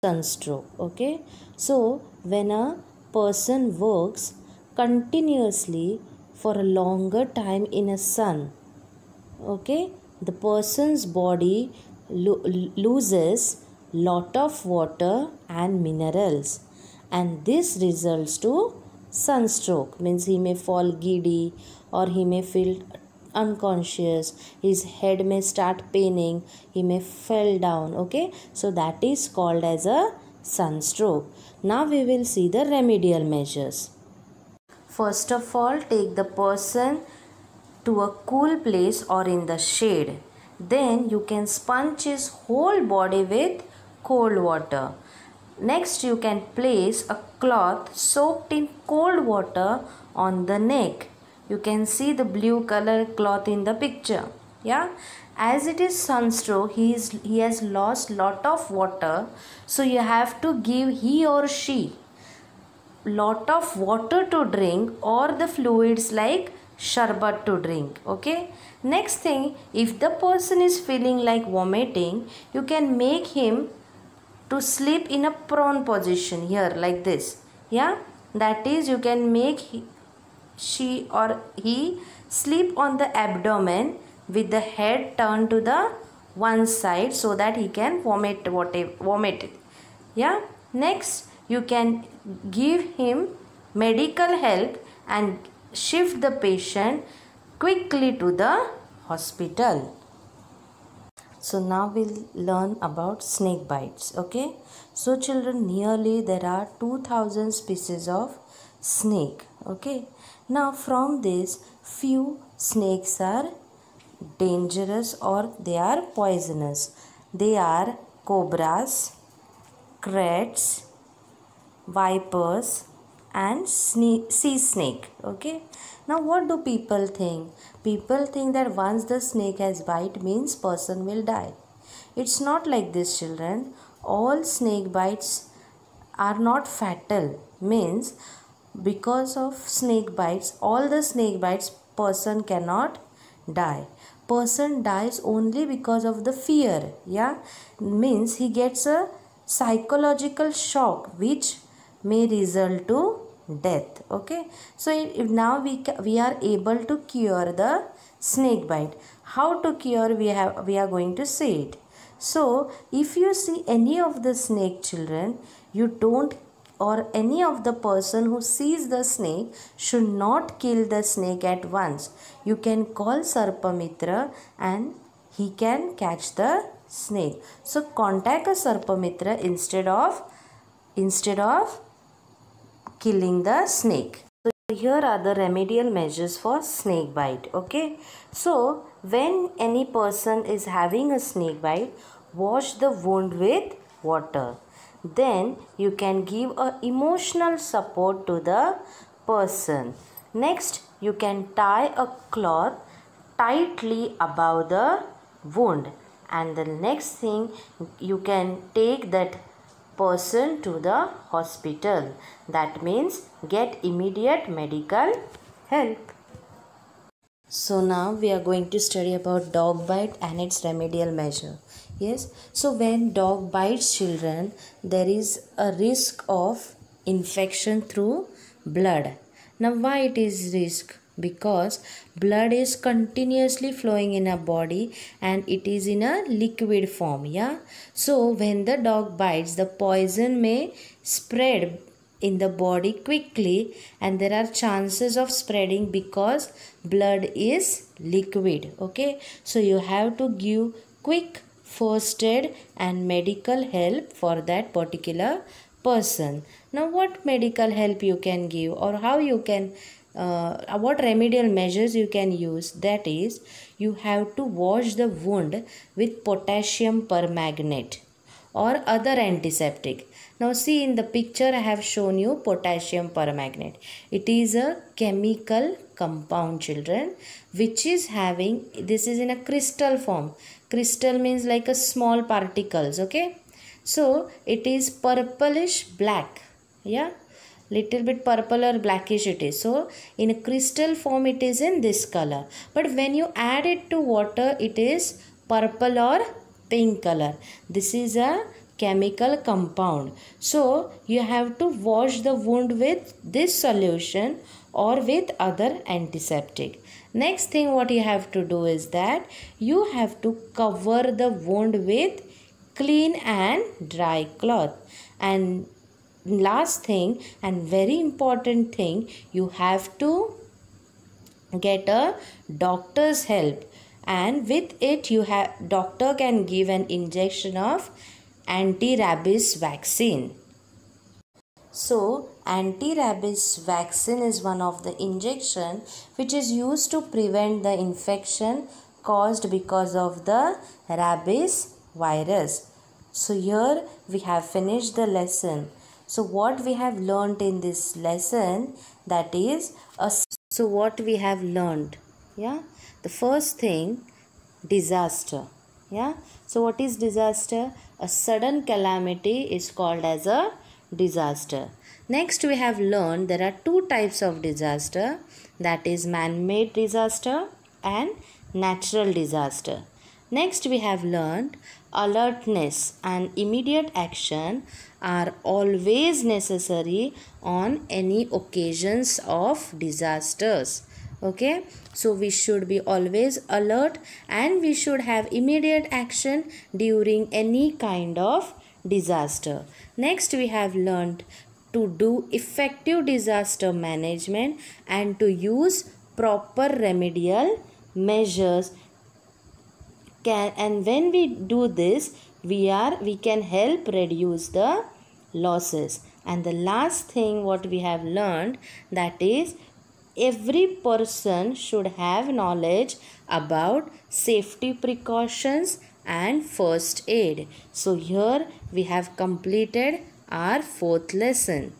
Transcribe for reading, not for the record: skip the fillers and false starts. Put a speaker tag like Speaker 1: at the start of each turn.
Speaker 1: sunstroke. Okay, so when a person works continuously for a longer time in a sun, okay, the person's body loses lot of water and minerals, and this results to sunstroke. Means he may fall giddy, or he may feel unconscious, his head may start paining, he may fall down. Okay, so that is called as a sunstroke. Now we will see the remedial measures. First of all, take the person to a cool place or in the shade. Then you can sponge his whole body with cold water. Next, you can place a cloth soaked in cold water on the neck. You can see the blue color cloth in the picture. Yeah, as it is sunstroke, he has lost lot of water, so you have to give he or she lot of water to drink, or the fluids like sharbat to drink. Okay, next thing, if the person is feeling like vomiting, you can make him to sleep in a prone position here like this. Yeah, that is, you can make she or he sleep on the abdomen with the head turned to the one side, so that he can vomit. Yeah, next you can give him medical help and shift the patient quickly to the hospital. So now we'll learn about snake bites. Okay, so children, nearly there are 2000 species of snake. Okay, now from this, few snakes are dangerous or they are poisonous. They are cobras, crats, vipers and sea snake. Okay, now what do people think? People think that once the snake has bite means person will die. It's not like this, children. All snake bites are not fatal. Means because of snake bites, all the snake bites, person cannot die. Person dies only because of the fear. Yeah, means he gets a psychological shock which may result to death. Okay, so now we are able to cure the snake bite. How to cure, we are going to see it. So if you see any of the snake, children, you don't, or any of the person who sees the snake should not kill the snake at once. You can call Sarpamitra and he can catch the snake. So contact a Sarpamitra instead of killing the snake. So here are the remedial measures for snake bite. Okay, so when any person is having a snake bite, wash the wound with water. Then you can give a emotional support to the person. Next, you can tie a cloth tightly above the wound, and the next thing, you can take that person to the hospital. That means get immediate medical help. So now we are going to study about dog bite and its remedial measure. Yes, so when dog bites children, there is a risk of infection through blood. Now why it is risk? Because blood is continuously flowing in our body and it is in a liquid form. Yeah, so when the dog bites, the poison may spread in the body quickly, and there are chances of spreading because blood is liquid. Okay, so you have to give quick first aid and medical help for that particular person. Now what medical help you can give, or how you can what remedial measures you can use? That is, you have to wash the wound with potassium permanganate or other antiseptic. Now see, in the picture I have shown you potassium permanganate. It is a chemical compound, children, which is having, this is in a crystal form. Crystal means like a small particles. Okay, so it is purplish black. Yeah, little bit purple or blackish it is. So in a crystal form it is in this color, but when you add it to water, it is purple or pink color. This is a chemical compound. So you have to wash the wound with this solution or with other antiseptic. Next thing what you have to do is that you have to cover the wound with clean and dry cloth. And last thing and very important thing, you have to get a doctor's help, and with it doctor can give an injection of anti-rabies vaccine. So anti-rabies vaccine is one of the injection which is used to prevent the infection caused because of the rabies virus. So here we have finished the lesson. So what we have learnt in this lesson, that is so what we have learned, yeah, the first thing, disaster. Yeah, so what is disaster? A sudden calamity is called as a disaster. Next we have learned there are two types of disaster, that is man-made disaster and natural disaster. Next we have learned alertness and immediate action are always necessary on any occasions of disasters. Okay, so we should be always alert and we should have immediate action during any kind of disaster. Next we have learned to do effective disaster management and to use proper remedial measures. And when we do this, we can help reduce the losses. And the last thing what we have learned, that is every person should have knowledge about safety precautions and first aid. So here we have completed our fourth lesson.